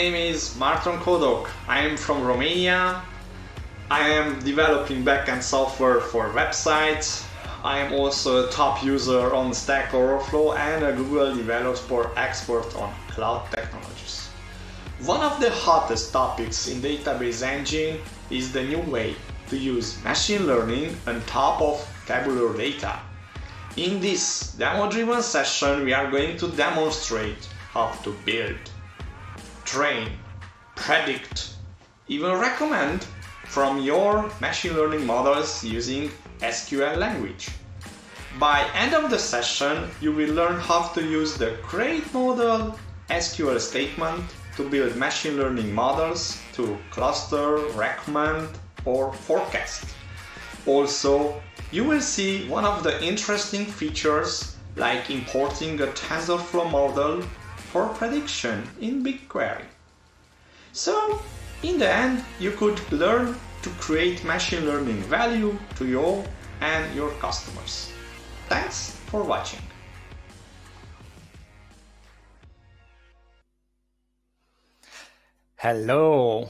name is Marton Kodok. I am from Romania. I am developing backend software for websites. I am also a top user on Stack Overflow and a Google developer expert on cloud technologies. One of the hottest topics in database engine is the new way to use machine learning on top of tabular data. In this demo-driven session, we are going to demonstrate how to build, train, predict, even recommend from your machine learning models using SQL language. By end of the session, you will learn how to use the create model SQL statement to build machine learning models to cluster, recommend, or forecast. Also, you will see one of the interesting features like importing a Tensorflow model for prediction in Bigquery. So, in the end, you could learn to create machine learning value to you and your customers. Thanks for watching. Hello,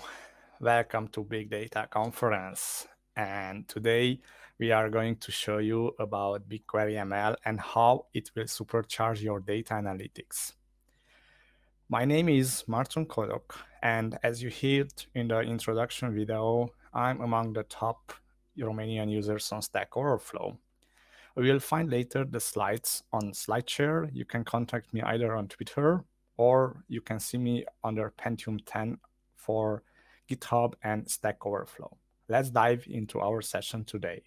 welcome to Big Data Conference. And today we are going to show you about BigQuery ML and how it will supercharge your data analytics. My name is Marton Kodok, and as you heard in the introduction video, I'm among the top Romanian users on Stack Overflow. We will find later the slides on SlideShare. You can contact me either on Twitter or you can see me under Pentium 10 for GitHub and Stack Overflow. Let's dive into our session today.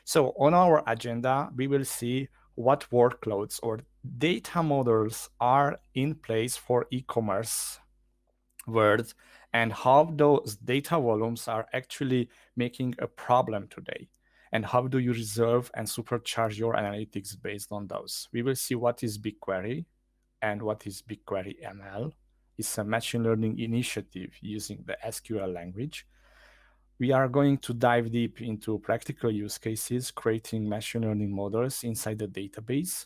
So on our agenda, we will see what workloads or data models are in place for e-commerce world and how those data volumes are actually making a problem today. And how do you reserve and supercharge your analytics based on those? We will see what is BigQuery and what is BigQuery ML. It's a machine learning initiative using the SQL language. We are going to dive deep into practical use cases, creating machine learning models inside the database.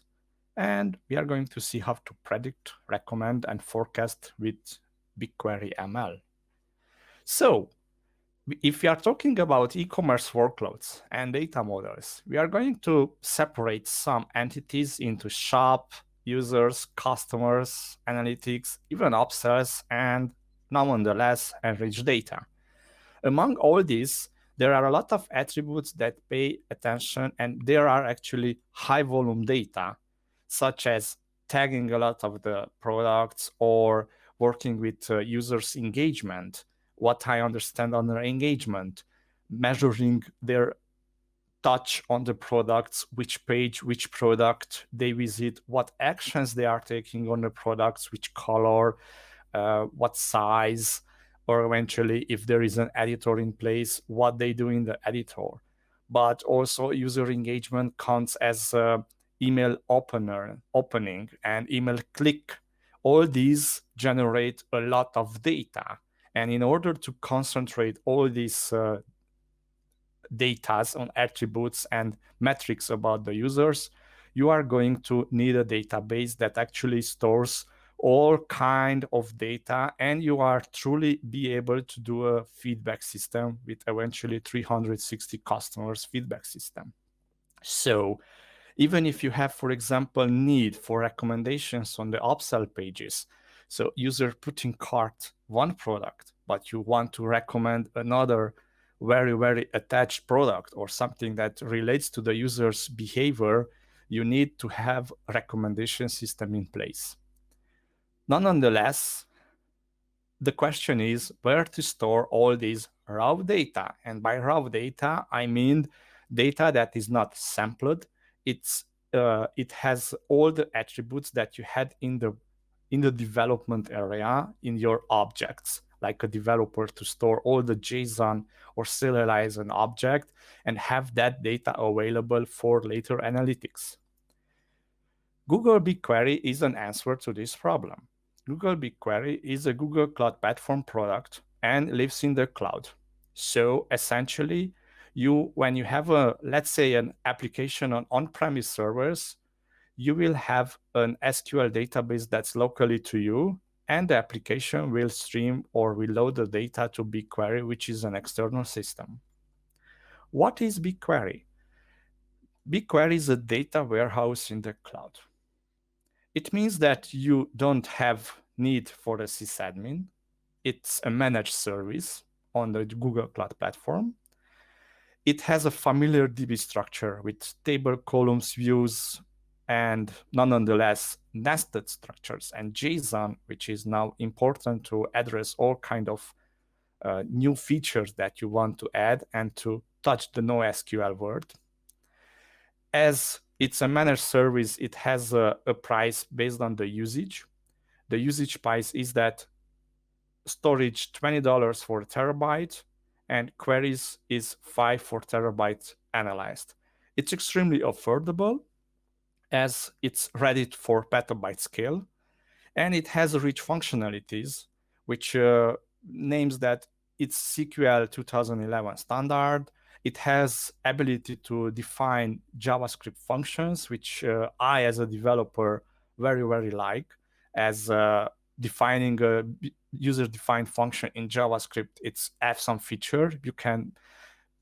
And we are going to see how to predict, recommend, and forecast with BigQuery ML. So, if we are talking about e-commerce workloads and data models, we are going to separate some entities into shop, users, customers, analytics, even upsells, and nonetheless enrich data. Among all these, there are a lot of attributes that pay attention, and there are actually high volume data, such as tagging a lot of the products or working with users' engagement, what I understand under engagement, measuring their touch on the products, which page, which product they visit, what actions they are taking on the products, which color, what size, or eventually if there is an editor in place, what they do in the editor. But also user engagement counts as email opening and email click. All these generate a lot of data. And in order to concentrate all these data on attributes and metrics about the users, you are going to need a database that actually stores all kind of data, and you are truly be able to do a feedback system with eventually 360 customers feedback system. So even if you have, for example, need for recommendations on the upsell pages, so user put in cart one product, but you want to recommend another very attached product or something that relates to the user's behavior, you need to have a recommendation system in place. Nonetheless, the question is where to store all these raw data. And by raw data, I mean data that is not sampled. It has all the attributes that you had in the development area in your objects, like a developer to store all the JSON or serialize an object and have that data available for later analytics. Google BigQuery is an answer to this problem. Google BigQuery is a Google Cloud Platform product and lives in the cloud. So essentially, when you have let's say an application on on-premise servers, you will have an SQL database that's locally to you, and the application will stream or will load the data to BigQuery, which is an external system. What is BigQuery? BigQuery is a data warehouse in the cloud. It means that you don't have need for a sysadmin. It's a managed service on the Google Cloud Platform. It has a familiar DB structure with table, columns, views, and nonetheless nested structures and JSON, which is now important to address all kind of new features that you want to add and to touch the NoSQL world. As it's a managed service, it has a price based on the usage. The usage price is that storage $20 for a terabyte and queries is 5 for terabyte analyzed. It's extremely affordable as it's ready for petabyte scale, and it has rich functionalities, which names that it's SQL 2011 standard. It has ability to define JavaScript functions, which I, as a developer, very like, as defining a user-defined function in JavaScript. It's have some feature. You can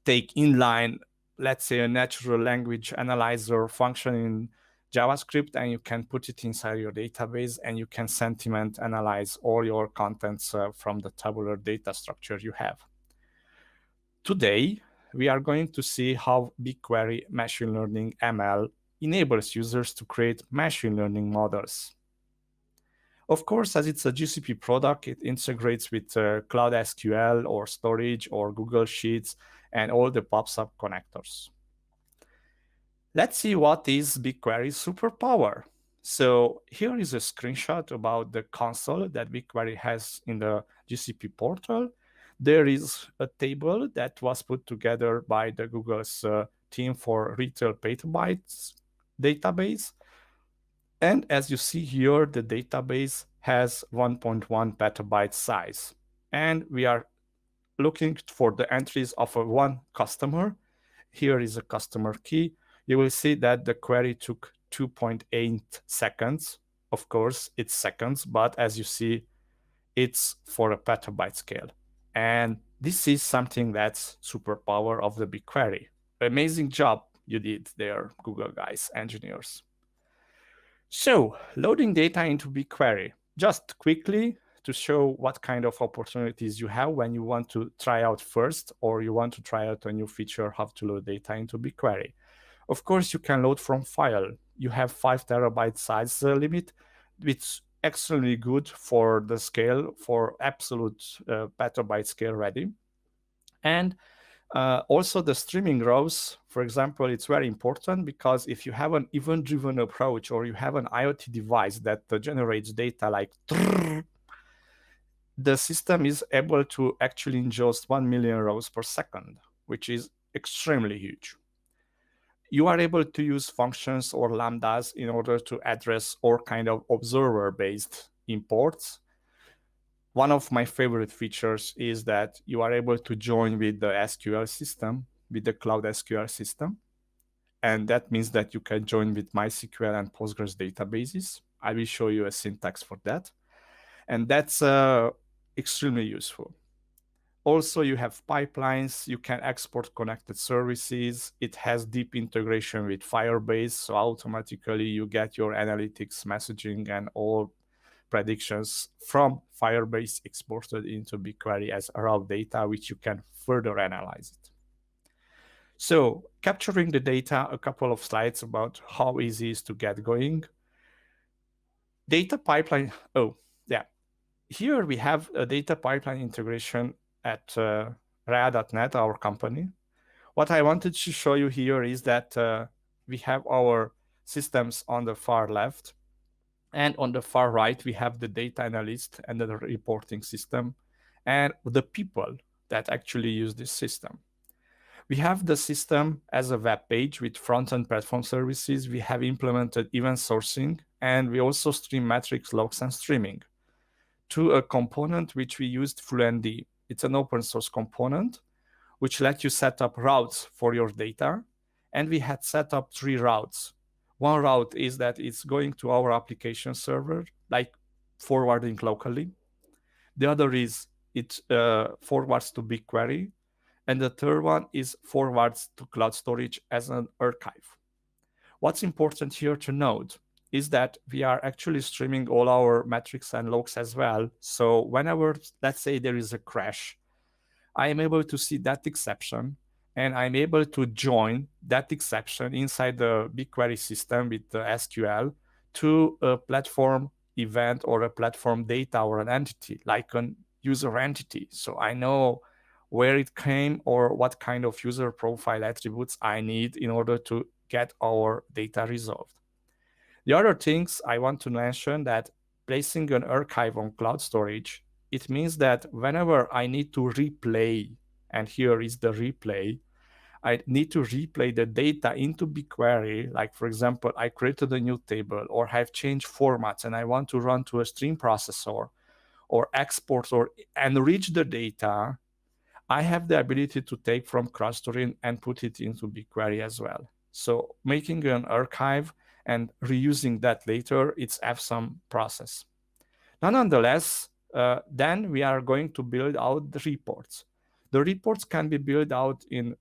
take inline, let's say, a natural language analyzer function in JavaScript, and you can put it inside your database, and you can sentiment analyze all your contents from the tabular data structure you have. Today, we are going to see how BigQuery Machine Learning ML enables users to create machine learning models. Of course, as it's a GCP product, it integrates with Cloud SQL or storage or Google Sheets and all the PubSub connectors. Let's see what is BigQuery's superpower. So here is a screenshot about the console that BigQuery has in the GCP portal. There is a table that was put together by the Google's team for retail petabytes database. And as you see here, the database has 1.1 petabyte size. And we are looking for the entries of one customer. Here is a customer key. You will see that the query took 2.8 seconds. Of course, it's seconds, but as you see, it's for a petabyte scale. And this is something that's superpower of the BigQuery. Amazing job you did there, Google guys, engineers. So, loading data into BigQuery. Just quickly to show what kind of opportunities you have when you want to try out first, or you want to try out a new feature, how to load data into BigQuery. Of course, you can load from file. You have 5 terabyte size limit, which is extremely good for the scale, for absolute petabyte scale ready. And also the streaming rows, for example, it's very important because if you have an event-driven approach or you have an IoT device that generates data like the system is able to actually ingest 1 million rows per second, which is extremely huge. You are able to use functions or lambdas in order to address all kind of observer-based imports. One of my favorite features is that you are able to join with the SQL system, with the Cloud SQL system. And that means that you can join with MySQL and Postgres databases. I will show you a syntax for that. And that's extremely useful. Also, you have pipelines. You can export connected services. It has deep integration with Firebase. So automatically you get your analytics, messaging, and all predictions from Firebase exported into BigQuery as raw data, which you can further analyze it. So capturing the data, a couple of slides about how easy it is to get going. Data pipeline, here we have a data pipeline integration at Rea.net, our company. What I wanted to show you here is that we have our systems on the far left, and on the far right, we have the data analyst and the reporting system and the people that actually use this system. We have the system as a web page with front-end platform services. We have implemented event sourcing, and we also stream metrics, logs, and streaming to a component which we used Fluentd. It's an open source component which lets you set up routes for your data. And we had set up 3 routes. One route is that it's going to our application server, like forwarding locally. The other is it forwards to BigQuery. And the third one is forwards to cloud storage as an archive. What's important here to note is that we are actually streaming all our metrics and logs as well. So whenever, let's say, there is a crash, I am able to see that exception, and I'm able to join that exception inside the BigQuery system with the SQL to a platform event or a platform data or an entity, like an user entity. So I know where it came or what kind of user profile attributes I need in order to get our data resolved. The other things I want to mention that placing an archive on cloud storage, it means that whenever I need to replay, and here is the replay, I need to replay the data into BigQuery. Like, for example, I created a new table or have changed formats and I want to run to a stream processor or export or enrich the data. I have the ability to take from CloudStorage and put it into BigQuery as well. So making an archive and reusing that later, it's some process. Now, nonetheless, then we are going to build out the reports. The reports can be built out in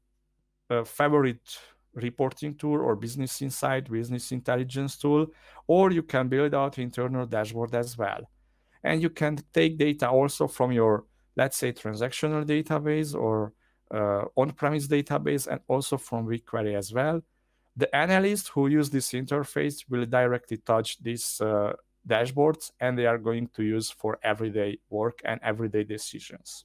a favorite reporting tool or business insight, business intelligence tool, or you can build out internal dashboard as well. And you can take data also from your, let's say, transactional database or on-premise database, and also from BigQuery as well. The analysts who use this interface will directly touch these dashboards, and they are going to use for everyday work and everyday decisions.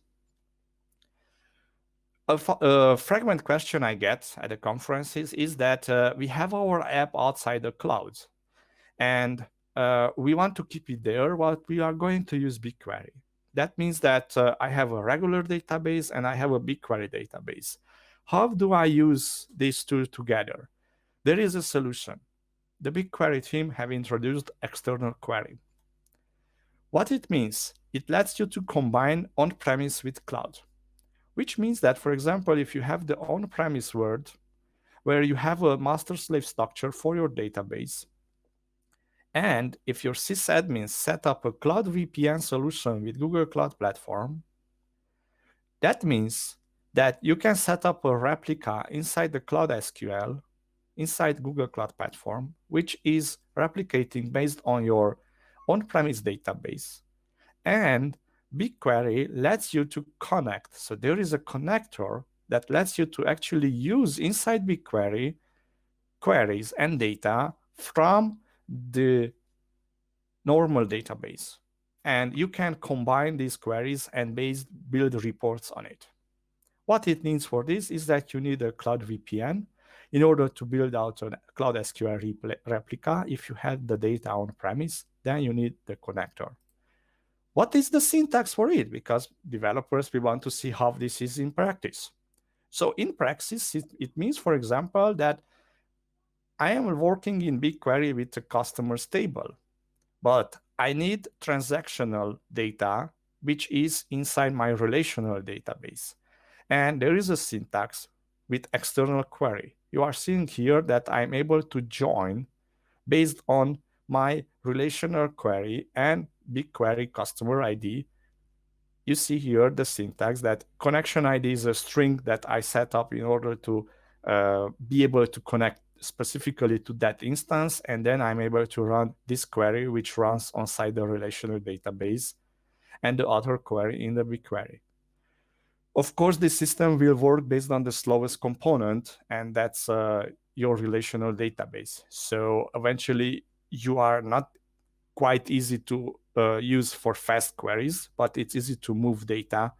A frequent question I get at the conferences is that we have our app outside the cloud, and we want to keep it there, but we are going to use BigQuery. That means that I have a regular database and I have a BigQuery database. How do I use these two together? There is a solution. The BigQuery team have introduced external query. What it means, it lets you to combine on-premise with cloud, which means that, for example, if you have the on-premise world where you have a master-slave structure for your database, and if your sysadmins set up a cloud VPN solution with Google Cloud Platform, that means that you can set up a replica inside the Cloud SQL, inside Google Cloud Platform, which is replicating based on your on-premise database. And BigQuery lets you to connect. So there is a connector that lets you to actually use inside BigQuery queries and data from the normal database. And you can combine these queries and build reports on it. What it means for this is that you need a cloud VPN in order to build out a Cloud SQL replica. If you have the data on premise, then you need the connector. What is the syntax for it? Because developers, we want to see how this is in practice. So in practice, it means, for example, that I am working in BigQuery with a customer's table, but I need transactional data, which is inside my relational database. And there is a syntax with external query. You are seeing here that I'm able to join based on my relational query and BigQuery customer ID. You see here the syntax that connection ID is a string that I set up in order to be able to connect specifically to that instance, and then I'm able to run this query, which runs on side the relational database, and the other query in the BigQuery. Of course, this system will work based on the slowest component, and that's your relational database. So eventually, you are not quite easy to use for fast queries, but it's easy to move data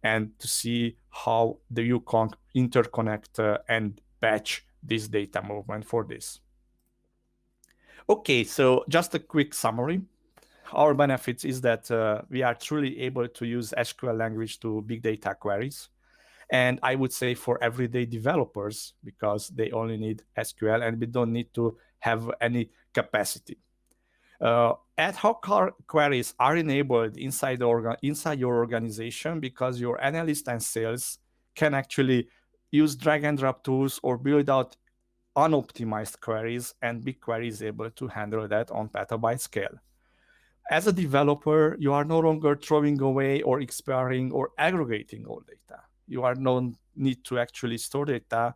and to see how you can interconnect and batch this data movement for this. Okay, so just a quick summary. Our benefits is that we are truly able to use SQL language to big data queries. And I would say for everyday developers, because they only need SQL and we don't need to have any capacity. Ad hoc queries are enabled inside your organization because your analyst and sales can actually use drag and drop tools or build out unoptimized queries, and BigQuery is able to handle that on petabyte scale. As a developer, you are no longer throwing away or expiring or aggregating all data. You are no need to actually store data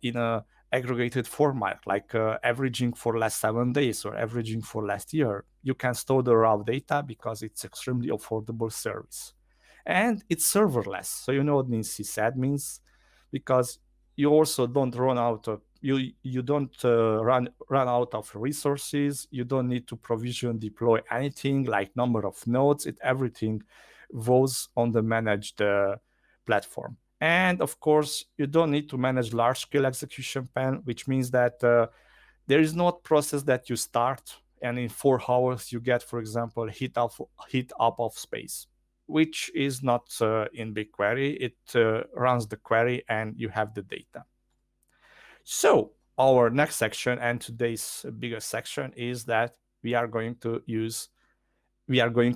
in a aggregated format, like averaging for last 7 days or averaging for last year. You can store the raw data because it's extremely affordable service. And it's serverless. So you know what means sysadmins, because you also don't run out of you don't run out of resources. You don't need to provision deploy anything like number of nodes. Everything goes on the managed platform. And of course, you don't need to manage large scale execution plan, which means that there is not process that you start and in 4 hours you get, for example, heat up of space, which is not in BigQuery. It runs the query and you have the data. So our next section and today's biggest section is that we are going to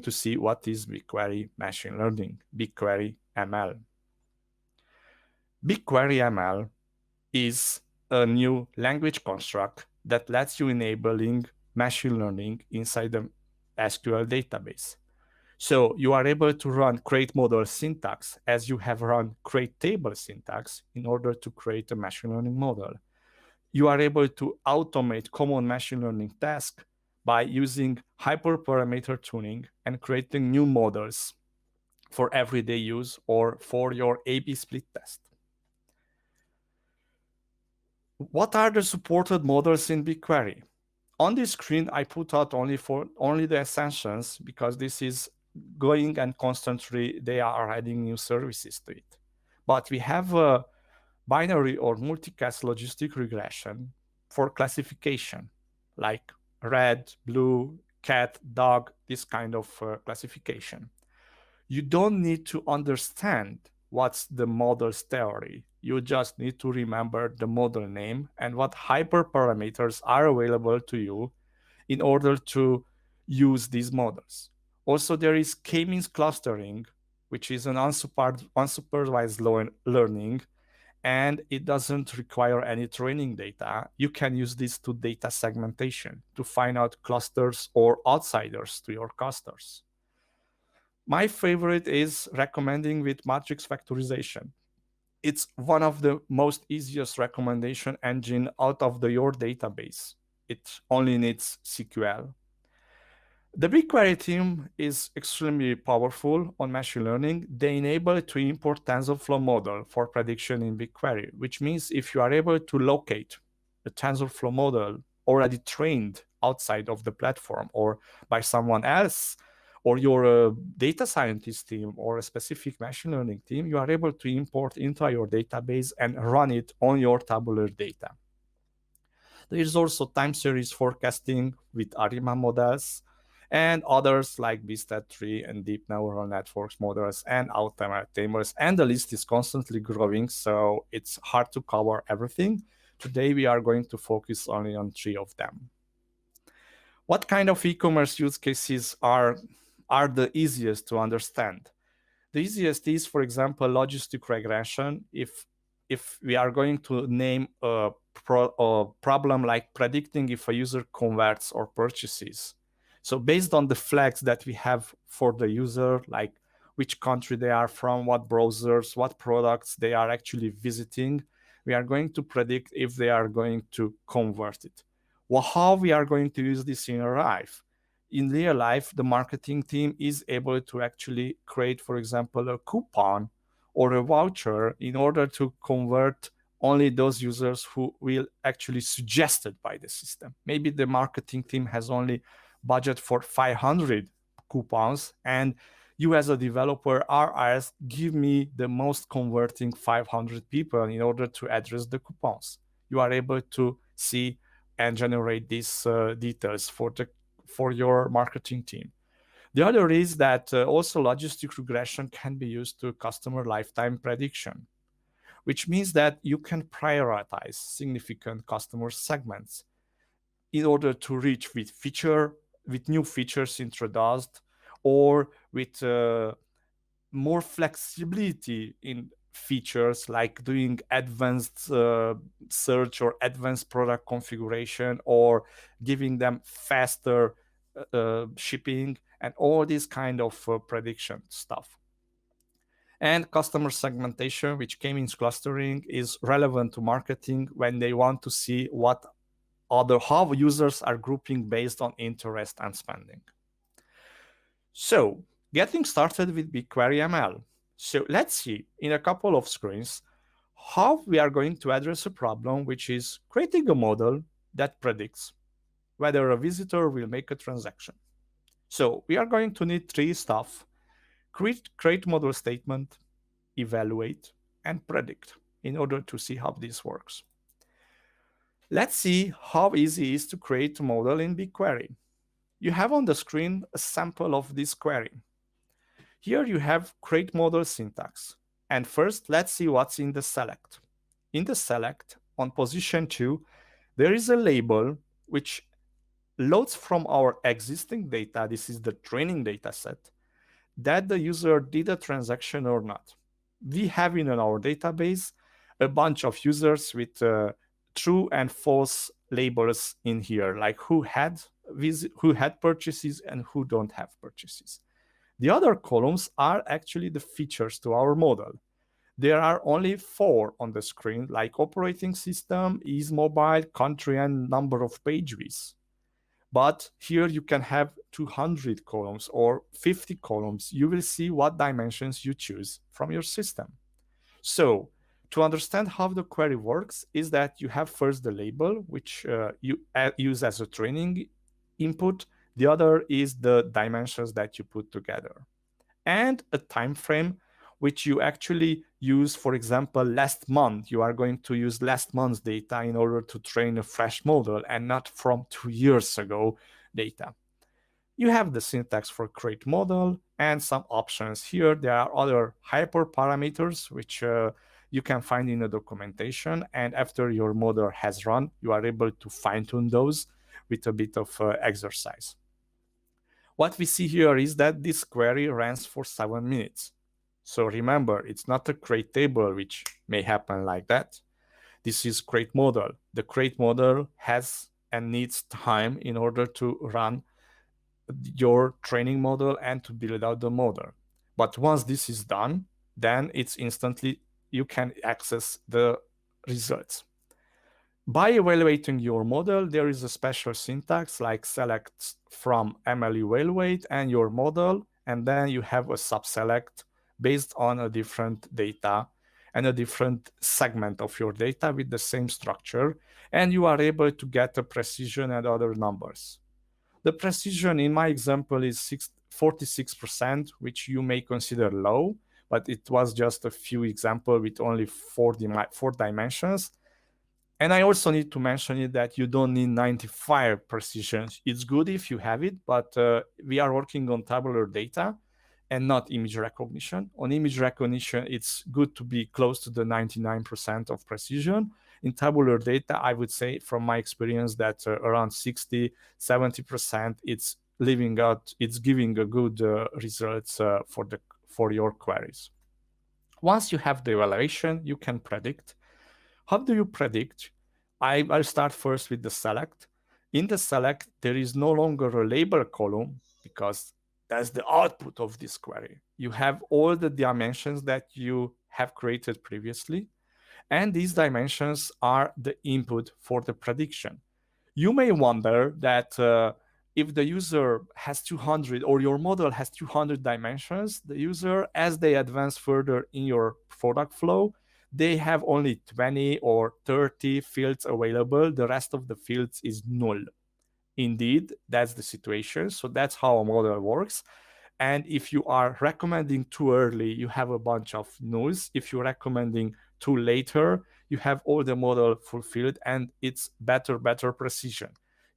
see what is BigQuery machine learning, BigQuery ML. BigQuery ML is a new language construct that lets you enabling machine learning inside the SQL database. So you are able to run create model syntax as you have run create table syntax in order to create a machine learning model. You are able to automate common machine learning tasks by using hyperparameter tuning and creating new models for everyday use or for your A/B split test. What are the supported models in BigQuery? On this screen, I put out only the essentials because this is going and constantly they are adding new services to it. But we have a binary or multicast logistic regression for classification, like red, blue, cat, dog, this kind of classification. You don't need to understand what's the model's theory. You just need to remember the model name and what hyperparameters are available to you in order to use these models. Also, there is Kmeans clustering, which is an unsupervised learning, and it doesn't require any training data. You can use this to data segmentation to find out clusters or outsiders to your clusters. My favorite is recommending with matrix factorization. It's one of the most easiest recommendation engine out of your database. It only needs SQL. The BigQuery team is extremely powerful on machine learning. They enable to import TensorFlow model for prediction in BigQuery, which means if you are able to locate a TensorFlow model already trained outside of the platform or by someone else, or your data scientist team or a specific machine learning team, you are able to import into your database and run it on your tabular data. There is also time series forecasting with ARIMA models and others like BStat3 and deep neural networks models and automatamers, and the list is constantly growing, so it's hard to cover everything. Today we are going to focus only on 3 of them. What kind of e-commerce use cases are the easiest to understand? The easiest is, for example, logistic regression. If we are going to name a problem like predicting if a user converts or purchases. So based on the flags that we have for the user, like which country they are from, what browsers, what products they are actually visiting, we are going to predict if they are going to convert it. Well, how we are going to use this in real life? In real life, the marketing team is able to actually create, for example, a coupon or a voucher in order to convert only those users who will actually suggested by the system. Maybe the marketing team has only budget for 500 coupons, and you as a developer are asked, give me the most converting 500 people in order to address the coupons. You are able to see and generate these details for your marketing team. The other is that also logistic regression can be used to customer lifetime prediction, which means that you can prioritize significant customer segments in order to reach with new features introduced or with more flexibility in features like doing advanced search or advanced product configuration or giving them faster shipping. and all this kind of prediction stuff. And customer segmentation, which Kmeans clustering, is relevant to marketing when they want to see how users are grouping based on interest and spending. So, getting started with BigQuery ML. So let's see in a couple of screens how we are going to address a problem, which is creating a model that predicts whether a visitor will make a transaction. So we are going to need three stuff: create model statement, evaluate, and predict in order to see how this works. Let's see how easy it is to create a model in BigQuery. You have on the screen a sample of this query. Here you have create model syntax. And first, let's see what's in the select. In the select, on position 2, there is a label which loads from our existing data, this is the training data set, that the user did a transaction or not. We have in our database a bunch of users with true and false labels in here, like who had purchases and who don't have purchases. The other columns are actually the features to our model. There are only 4 on the screen, like operating system, is mobile, country, and number of page views. But here you can have 200 columns or 50 columns. You will see what dimensions you choose from your system. So to understand how the query works is that you have first the label, which you use as a training input. The other is the dimensions that you put together. And a time frame, which you actually use, for example, last month. You are going to use last month's data in order to train a fresh model and not from 2 years ago data. You have the syntax for create model and some options here. There are other hyperparameters, which you can find in the documentation. And after your model has run, you are able to fine-tune those with a bit of exercise. What we see here is that this query runs for 7 minutes. So remember, it's not a create table, which may happen like that. This is create model. The create model has and needs time in order to run your training model and to build out the model. But once this is done, then it's instantly, you can access the results. By evaluating your model, there is a special syntax like select from ML evaluate and your model, and then you have a subselect based on a different data and a different segment of your data with the same structure, and you are able to get a precision and other numbers. The precision in my example is 46%, which you may consider low, but it was just a few examples with only 4 dimensions. And I also need to mention it that you don't need 95 precision. It's good if you have it, but we are working on tabular data and not image recognition. On image recognition, it's good to be close to the 99% of precision. In tabular data, I would say from my experience that around 60, 70%, it's giving a good results for your queries. Once you have the evaluation, you can predict. How do you predict? I'll start first with the select. In the select, there is no longer a label column because that's the output of this query. You have all the dimensions that you have created previously, and these dimensions are the input for the prediction. You may wonder that if the user has 200 or your model has 200 dimensions, the user, as they advance further in your product flow, they have only 20 or 30 fields available. The rest of the fields is null. Indeed, that's the situation. So that's how a model works. And if you are recommending too early, you have a bunch of nulls. If you're recommending too later, you have all the model fulfilled and it's better precision.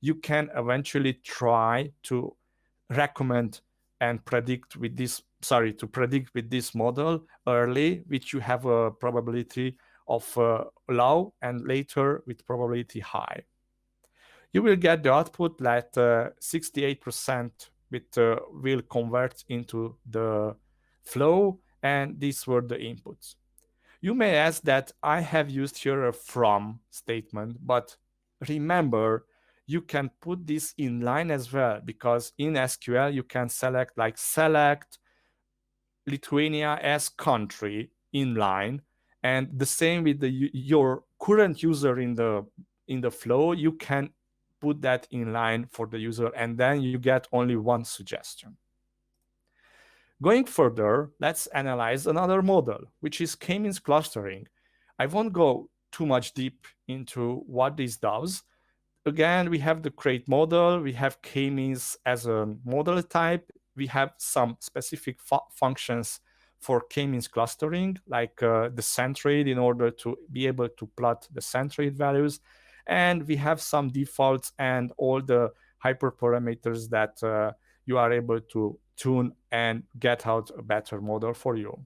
You can eventually try to recommend and predict with this model early, which you have a probability of low, and later with probability high. You will get the output that 68% will convert into the flow, and these were the inputs. You may ask that I have used here a from statement, but remember, you can put this in line as well, because in SQL you can select Lithuania as country in line, and the same with your current user in the flow, you can put that in line for the user, and then you get only one suggestion. Going further, let's analyze another model, which is Kmeans clustering. I won't go too much deep into what this does. Again, we have the create model, we have Kmeans as a model type, we have some specific functions for Kmeans clustering, like the centroid in order to be able to plot the centroid values. And we have some defaults and all the hyperparameters that you are able to tune and get out a better model for you.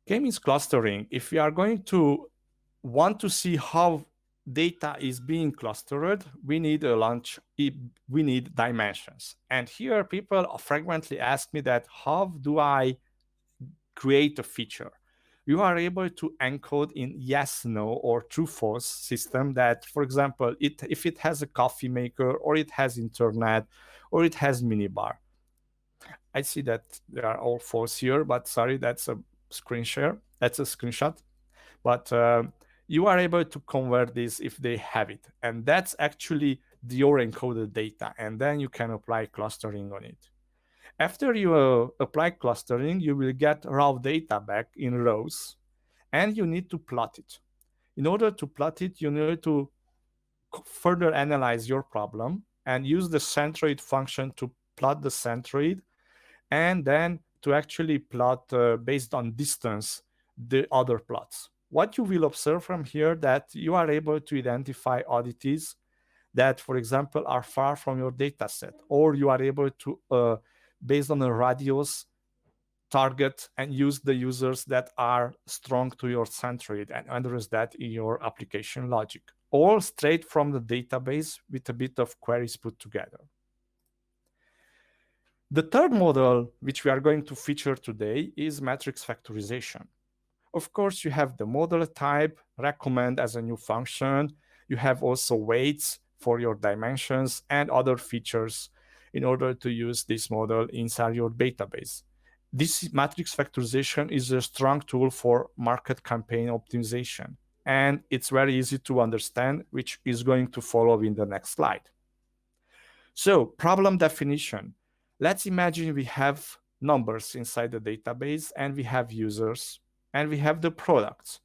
Kmeans clustering, if we are going to want to see how data is being clustered, we need dimensions. And here people frequently ask me that how do I create a feature? You are able to encode in yes, no, or true, false system that, for example, if it has a coffee maker, or it has internet, or it has minibar. I see that they are all false here, but sorry, that's a screen share. That's a screenshot. But you are able to convert this if they have it. And that's actually your encoded data. And then you can apply clustering on it. After you apply clustering, you will get raw data back in rows, and you need to plot it. In order to plot it, you need to further analyze your problem and use the centroid function to plot the centroid, and then to actually plot based on distance the other plots. What you will observe from here that you are able to identify oddities that, for example, are far from your data set, or you are able to, based on a radius, target and use the users that are strong to your centroid and address that in your application logic, all straight from the database with a bit of queries put together. The third model, which we are going to feature today, is matrix factorization. Of course, you have the model type, recommend as a new function. You have also weights for your dimensions and other features in order to use this model inside your database. This matrix factorization is a strong tool for market campaign optimization, and it's very easy to understand, which is going to follow in the next slide. So, problem definition. Let's imagine we have numbers inside the database, and we have users, and we have the products.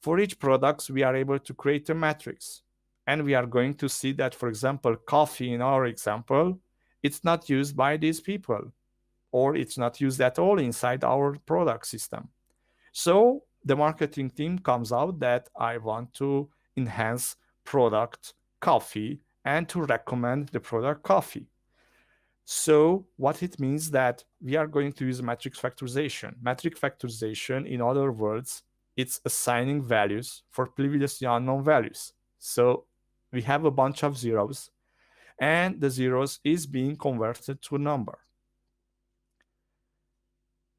For each product, we are able to create a matrix. And we are going to see that, for example, coffee in our example, it's not used by these people, or it's not used at all inside our product system. So the marketing team comes out that I want to enhance product coffee and to recommend the product coffee. So what it means that we are going to use matrix factorization. Matrix factorization, in other words, it's assigning values for previously unknown values. So we have a bunch of zeros, and the zeros is being converted to a number.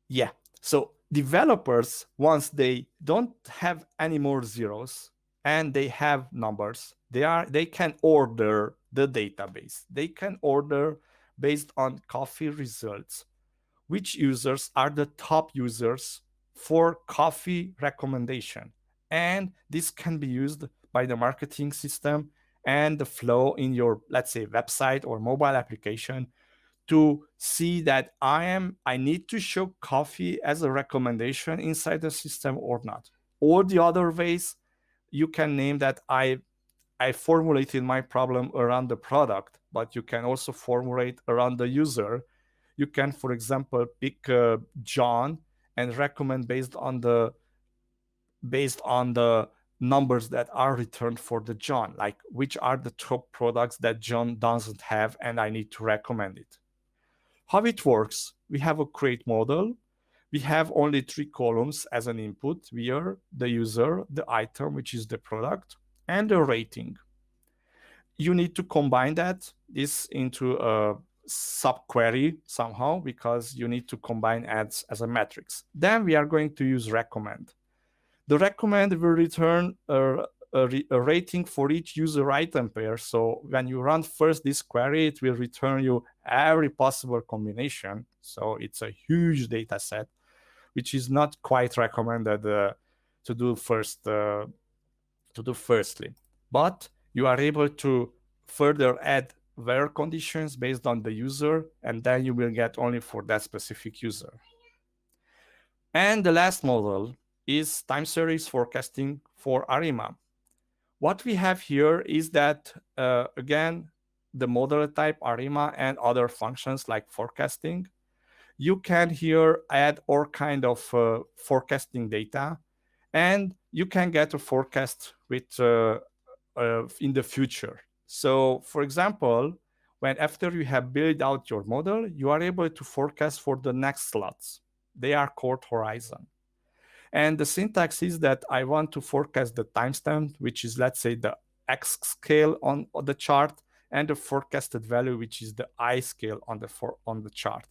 Yeah, so developers, once they don't have any more zeros and they have numbers, they can order the database. They can order based on coffee results, which users are the top users for coffee recommendation. And this can be used by the marketing system and the flow in your, let's say, website or mobile application to see that I need to show coffee as a recommendation inside the system or not. Or the other ways, you can name that I formulated my problem around the product, but you can also formulate around the user. You can, for example, pick John and recommend based on the numbers that are returned for the John, like which are the top products that John doesn't have and I need to recommend it. How it works, we have a create model. We have only 3 columns as an input. We are the user, the item, which is the product, and the rating. You need to combine this into a subquery somehow, because you need to combine ads as a matrix. Then we are going to use recommend. The recommend will return a a rating for each user item pair. So when you run first this query, it will return you every possible combination. So it's a huge data set, which is not quite recommended to do firstly. But you are able to further add where conditions based on the user, and then you will get only for that specific user. And the last model is time series forecasting for ARIMA. What we have here is that, again, the model type ARIMA and other functions like forecasting, you can here add all kind of forecasting data, and you can get a forecast with in the future. So, for example, when after you have built out your model, you are able to forecast for the next slots. They are called horizon. And the syntax is that I want to forecast the timestamp, which is, let's say, the X scale on the chart, and the forecasted value, which is the I scale on the chart.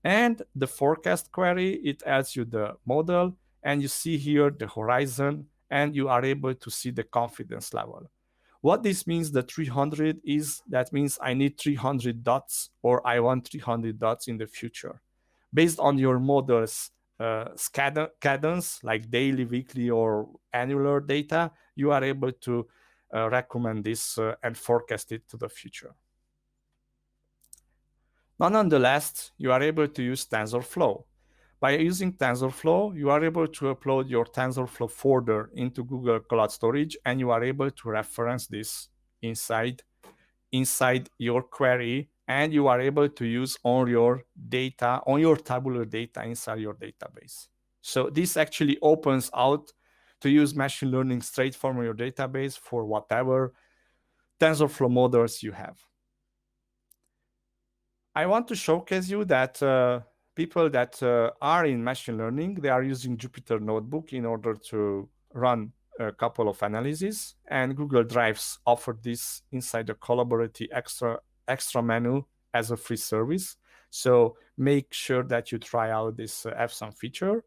And the forecast query, it adds you the model, and you see here the horizon, and you are able to see the confidence level. What this means, the 300 is, that means I need 300 dots, or I want 300 dots in the future. Based on your model's cadence, like daily, weekly, or annular data, you are able to recommend this and forecast it to the future. Now, nonetheless, you are able to use Tensorflow. By using Tensorflow, you are able to upload your Tensorflow folder into Google Cloud Storage, and you are able to reference this inside your query, and you are able to use all your data, on your tabular data inside your database. So this actually opens out to use machine learning straight from your database for whatever TensorFlow models you have. I want to showcase you that people that are in machine learning, they are using Jupyter Notebook in order to run a couple of analyses, and Google Drives offer this inside the collaborative extra menu as a free service. So make sure that you try out this Epson feature.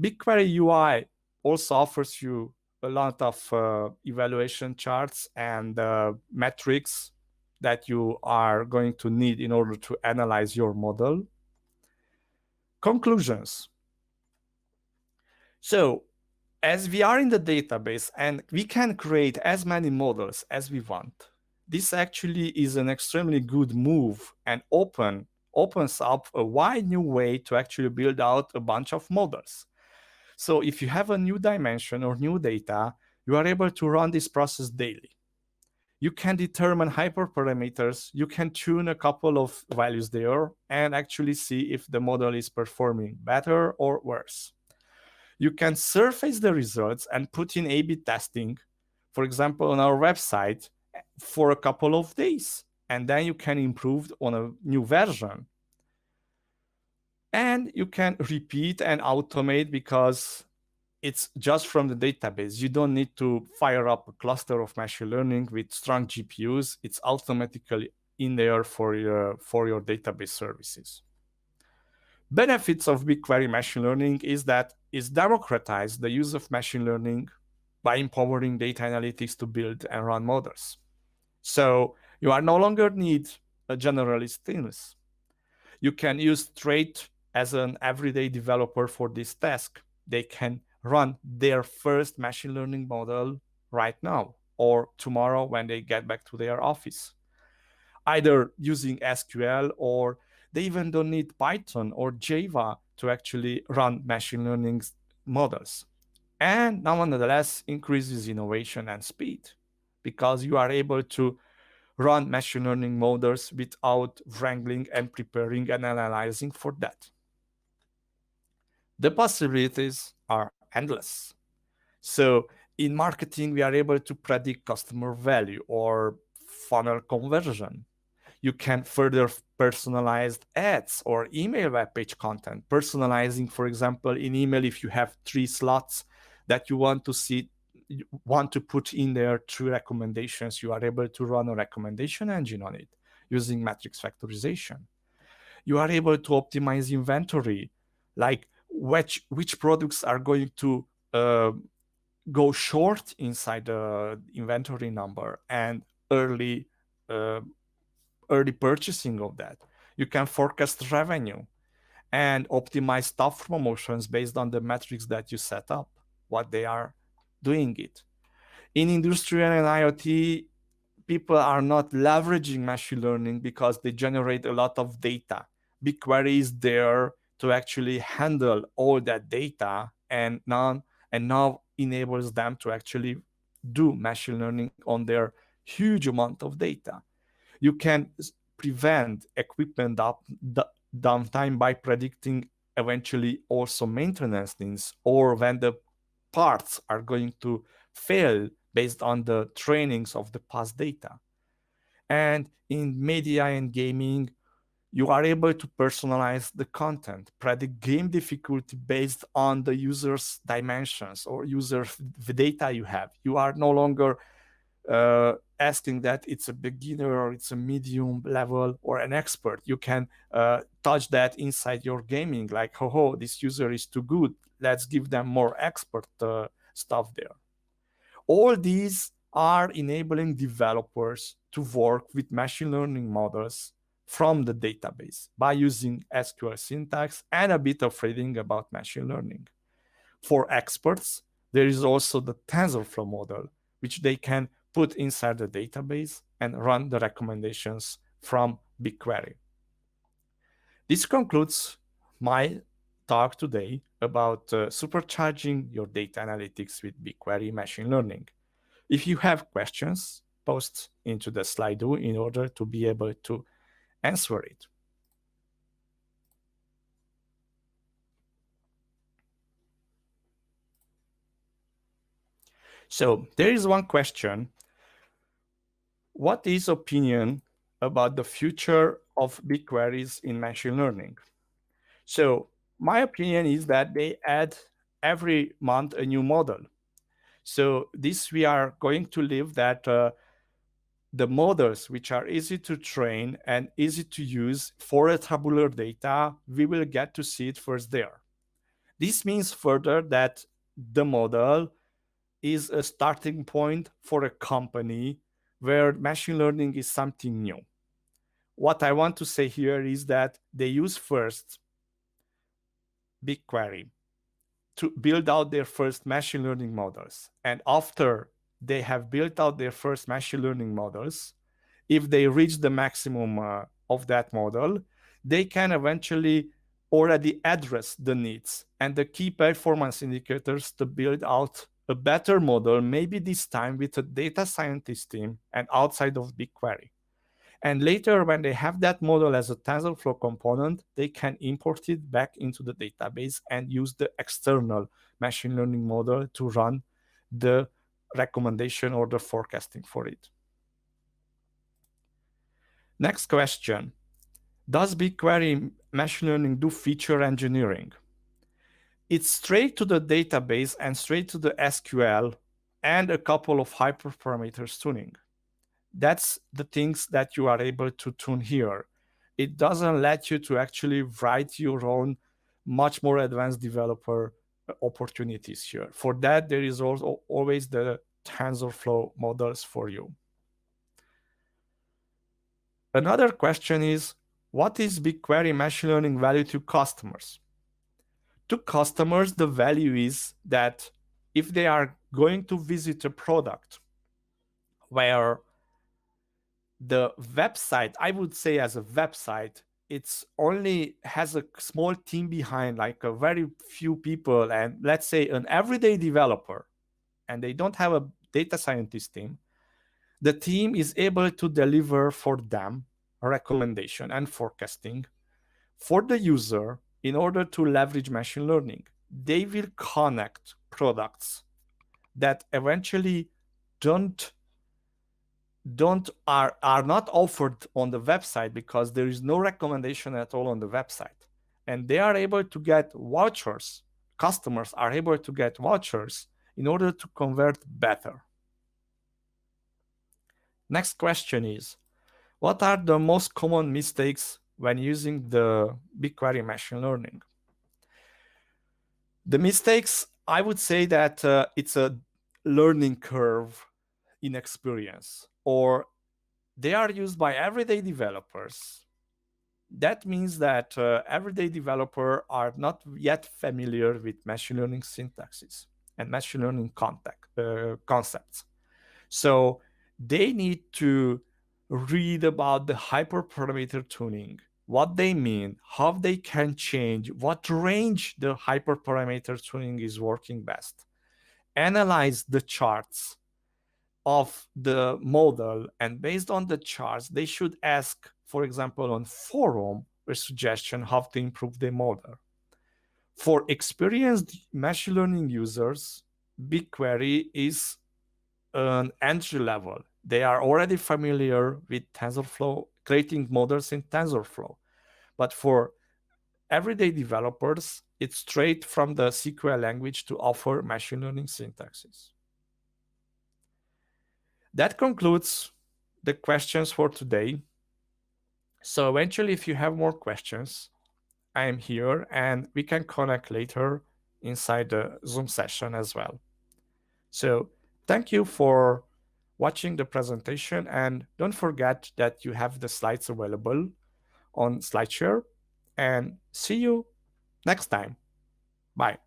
BigQuery UI also offers you a lot of evaluation charts and metrics that you are going to need in order to analyze your model. Conclusions. So, as we are in the database and we can create as many models as we want, this actually is an extremely good move and opens up a wide new way to actually build out a bunch of models. So if you have a new dimension or new data, you are able to run this process daily. You can determine hyperparameters, you can tune a couple of values there, and actually see if the model is performing better or worse. You can surface the results and put in A/B testing, for example, on our website for a couple of days, and then you can improve on a new version. And you can repeat and automate because it's just from the database. You don't need to fire up a cluster of machine learning with strong GPUs. It's automatically in there for your database services. Benefits of BigQuery machine learning is that it's democratized the use of machine learning by empowering data analytics to build and run models. So you are no longer need a generalist teams. You can use straight as an everyday developer for this task. They can run their first machine learning model right now or tomorrow when they get back to their office, either using SQL, or they even don't need Python or Java to actually run machine learning models. And nonetheless increases innovation and speed because you are able to run machine learning models without wrangling and preparing and analyzing for that. The possibilities are endless. So in marketing, we are able to predict customer value or funnel conversion. You can further personalize ads or email web page content. Personalizing, for example, in email, if you have 3 slots that you want to put in there 3 recommendations, you are able to run a recommendation engine on it using matrix factorization. You are able to optimize inventory, like which products are going to go short inside the inventory number and early uh, early purchasing of that. You can forecast revenue and optimize staff promotions based on the metrics that you set up, what they are doing it. In industrial and IoT, people are not leveraging machine learning because they generate a lot of data. BigQuery is there to actually handle all that data and now enables them to actually do machine learning on their huge amount of data. You can prevent equipment downtime by predicting eventually also maintenance needs, or when the parts are going to fail based on the trainings of the past data. And in media and gaming, you are able to personalize the content, predict game difficulty based on the user's dimensions or the data you have. You are no longer asking that it's a beginner or it's a medium level or an expert. You can touch that inside your gaming, like, oh, this user is too good. Let's give them more expert stuff there. All these are enabling developers to work with machine learning models from the database by using SQL syntax and a bit of reading about machine learning. For experts, there is also the Tensorflow model, which they can put inside the database and run the recommendations from BigQuery. This concludes my talk today about supercharging your data analytics with BigQuery machine learning. If you have questions, post into the Slido in order to be able to answer it. So there is one question. What is opinion about the future of BigQueries in machine learning? So my opinion is that they add every month a new model. So this we are going to leave that the models which are easy to train and easy to use for a tabular data, we will get to see it first there. This means further that the model is a starting point for a company where machine learning is something new. What I want to say here is that they use first BigQuery to build out their first machine learning models. And after they have built out their first machine learning models, if they reach the maximum of that model, they can eventually already address the needs and the key performance indicators to build out a better model, maybe this time with a data scientist team and outside of BigQuery. And later, when they have that model as a TensorFlow component, they can import it back into the database and use the external machine learning model to run the recommendation or the forecasting for it. Next question. Does BigQuery machine learning do feature engineering? It's straight to the database and straight to the SQL and a couple of hyperparameters tuning. That's the things that you are able to tune here. It doesn't let you to actually write your own much more advanced developer opportunities here. For that, there is also always the TensorFlow models for you. Another question is, what is BigQuery machine learning value to customers? To customers, the value is that if they are going to visit a product where the website, I would say as a website, it's only has a small team behind, like a very few people, and let's say an everyday developer, and they don't have a data scientist team, the team is able to deliver for them a recommendation and forecasting for the user in order to leverage machine learning. They will connect products that eventually are not offered on the website because there is no recommendation at all on the website. And they are able to get vouchers. Customers are able to get vouchers in order to convert better. Next question is, what are the most common mistakes when using the BigQuery machine learning? The mistakes, I would say that it's a learning curve in experience, or they are used by everyday developers. That means that everyday developers are not yet familiar with machine learning syntaxes and machine learning concepts. So they need to read about the hyperparameter tuning, what they mean, how they can change, what range the hyperparameter tuning is working best, analyze the charts of the model, and based on the charts they should ask, for example, on forum a suggestion how to improve the model. For experienced machine learning users, BigQuery is an entry level. They are already familiar with TensorFlow, creating models in TensorFlow. But for everyday developers, it's straight from the SQL language to offer machine learning syntaxes. That concludes the questions for today. So eventually, if you have more questions, I am here and we can connect later inside the Zoom session as well. So thank you for watching the presentation, and don't forget that you have the slides available on SlideShare, and see you next time. Bye.